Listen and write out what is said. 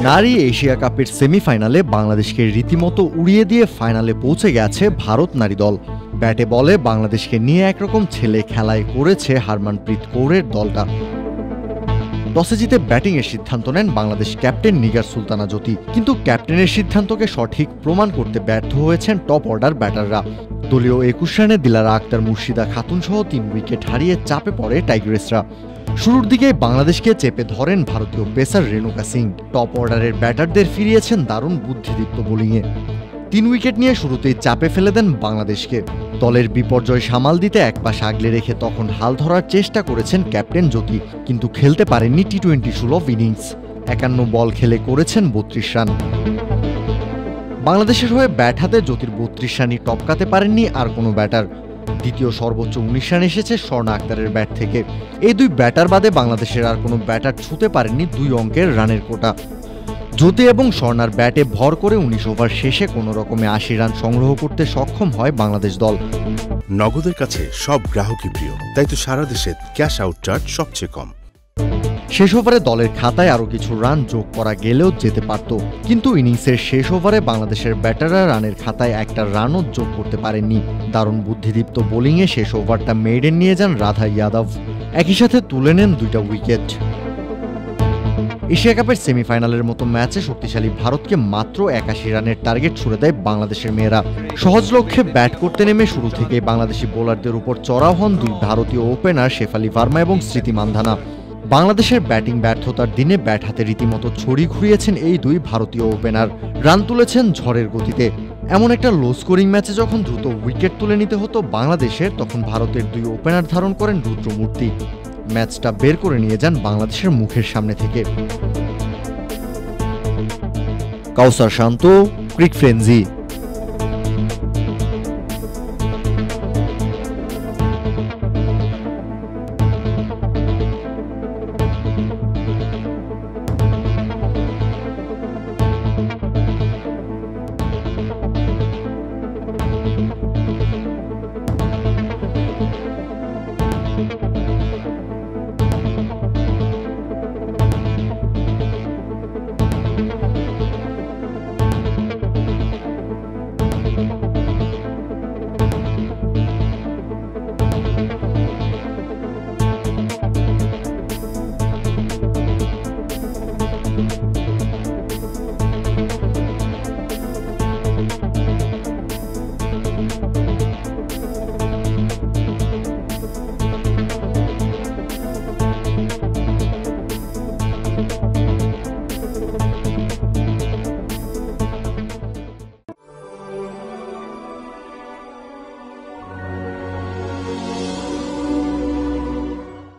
নারী এশিয়া কাপের সেমিফাইনালে বাংলাদেশকে রীতিমতো উড়িয়ে দিয়ে ফাইনালে পৌঁছে গেছে ভারত নারী দল। ব্যাটে বলে বাংলাদেশকে নিয়ে একরকম ছেলে খেলায় করেছে হারমানপ্রীত কৌরের দলটা। টসে জিতে ব্যাটিংয়ের সিদ্ধান্ত নেন বাংলাদেশ ক্যাপ্টেন নিগার সুলতানা জ্যোতি, কিন্তু ক্যাপ্টেনের সিদ্ধান্তকে সঠিক প্রমাণ করতে ব্যর্থ হয়েছেন টপ অর্ডার ব্যাটাররা। দলীয় 21 রানে দিলারা আক্তার, মুর্শিদা খাতুন সহ 3 উইকেট হারিয়ে চাপে পড়ে টাইগ্রেসরা। শুরুর দিকে বাংলাদেশকে চেপে ধরেন ভারতীয় পেসার রেণুকা সিং। টপ অর্ডারের ব্যাটারদের ফিরিয়েছেন দারুণ বুদ্ধিদীপ্ত বোলিংয়ে। 3 উইকেট নিয়ে শুরুতেই চাপে ফেলে দেন বাংলাদেশকে। দলের বিপর্যয় সামাল দিতে এক পাশ আগলে রেখে তখন হাল ধরার চেষ্টা করেছেন ক্যাপ্টেন জ্যোতি, কিন্তু খেলতে পারেননি টি-20 সুলভ ইনিংস। 51 বল খেলে করেছেন 32 রান। বাংলাদেশের হয়ে ব্যাট হাতে জ্যোতির 32 রানই টপকাতে পারেননি আর কোনো ব্যাটার। দ্বিতীয় সর্বোচ্চ 19 রান এসেছে স্বর্ণা আক্তারের ব্যাট থেকে। এই দুই ব্যাটার বাদে বাংলাদেশের আর কোনো ব্যাটার ছুঁতে পারেননি 2 অঙ্কের রানের কোটা। জ্যোতি এবং স্বর্ণার ব্যাটে ভর করে 19 ওভার শেষে কোনো রকমে 80 রান সংগ্রহ করতে সক্ষম হয় বাংলাদেশ দল। নগদের কাছে সব গ্রাহকই প্রিয়, তাই তো সারা দেশে ক্যাশ আউট চার্জ সবচেয়ে কম। শেষ ওভারে দলের খাতায় আরও কিছু রান যোগ করা গেলেও যেতে পারত, কিন্তু ইনিংসের শেষ ওভারে বাংলাদেশের ব্যাটাররা রানের খাতায় একটা রানও যোগ করতে পারেননি। দারুণ বুদ্ধিদীপ্ত বোলিংয়ে শেষ ওভারটা মেইডেন নিয়ে যান রাধা ইয়াদব, একই সাথে তুলে নেন 2টা উইকেট। এশিয়া কাপের সেমিফাইনালের মতো ম্যাচে শক্তিশালী ভারতকে মাত্র 81 রানের টার্গেট ছুড়ে দেয় বাংলাদেশের মেয়েরা। সহজ লক্ষ্যে ব্যাট করতে নেমে শুরু থেকে বাংলাদেশি বোলারদের উপর চড়াও হন 2 ভারতীয় ওপেনার শেফালি ভার্মা এবং স্মৃতি মান্ধানা। বাংলাদেশের ব্যাটিং ব্যর্থতার দিনে ব্যাট হাতে রীতিমতো ছড়ি ঘুরিয়েছেন এই 2 ভারতীয় ওপেনার। রান তুলেছেন ঝড়ের গতিতে। এমন একটা লো স্কোরিং ম্যাচে যখন দ্রুত উইকেট তুলে নিতে হতো বাংলাদেশের, তখন ভারতের 2 ওপেনার ধারণ করেন রুদ্রমূর্তি। ম্যাচটা বের করে নিয়ে যান বাংলাদেশের মুখের সামনে থেকে। কাউসার শান্ত, ক্রিক ফ্রেঞ্জি।